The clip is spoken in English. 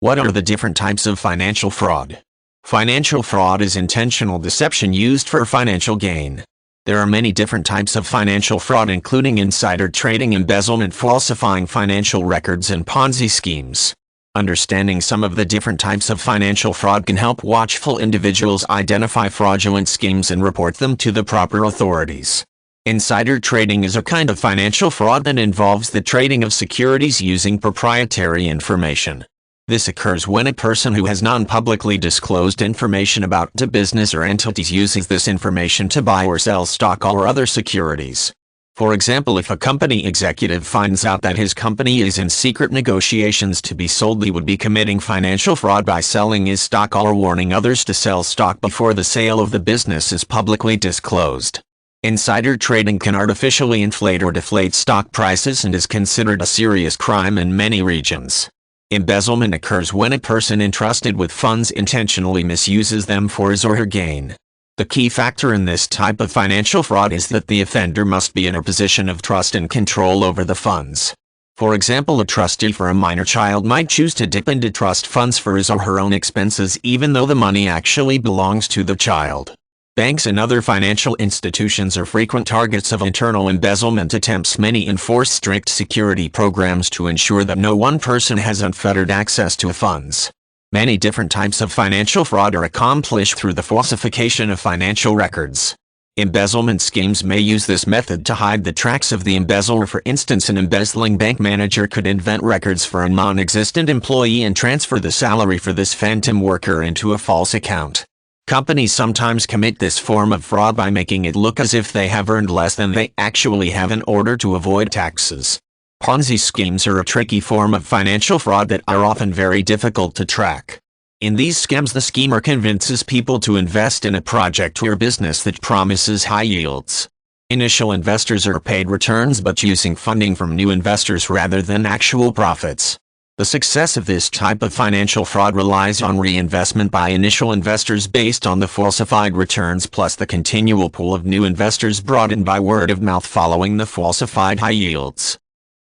What are the different types of financial fraud? Financial fraud is intentional deception used for financial gain. There are many different types of financial fraud, including insider trading, embezzlement, falsifying financial records, and Ponzi schemes. Understanding some of the different types of financial fraud can help watchful individuals identify fraudulent schemes and report them to the proper authorities. Insider trading is a kind of financial fraud that involves the trading of securities using proprietary information. This occurs when a person who has non-publicly disclosed information about a business or entities uses this information to buy or sell stock or other securities. For example, if a company executive finds out that his company is in secret negotiations to be sold, he would be committing financial fraud by selling his stock or warning others to sell stock before the sale of the business is publicly disclosed. Insider trading can artificially inflate or deflate stock prices and is considered a serious crime in many regions. Embezzlement occurs when a person entrusted with funds intentionally misuses them for his or her gain. The key factor in this type of financial fraud is that the offender must be in a position of trust and control over the funds. For example, a trustee for a minor child might choose to dip into trust funds for his or her own expenses even though the money actually belongs to the child. Banks and other financial institutions are frequent targets of internal embezzlement attempts. Many enforce strict security programs to ensure that no one person has unfettered access to funds. Many different types of financial fraud are accomplished through the falsification of financial records. Embezzlement schemes may use this method to hide the tracks of the embezzler. For instance, an embezzling bank manager could invent records for a non-existent employee and transfer the salary for this phantom worker into a false account. Companies sometimes commit this form of fraud by making it look as if they have earned less than they actually have in order to avoid taxes. Ponzi schemes are a tricky form of financial fraud that are often very difficult to track. In these schemes, the schemer convinces people to invest in a project or business that promises high yields. Initial investors are paid returns but using funding from new investors rather than actual profits. The success of this type of financial fraud relies on reinvestment by initial investors based on the falsified returns plus the continual pool of new investors brought in by word of mouth following the falsified high yields.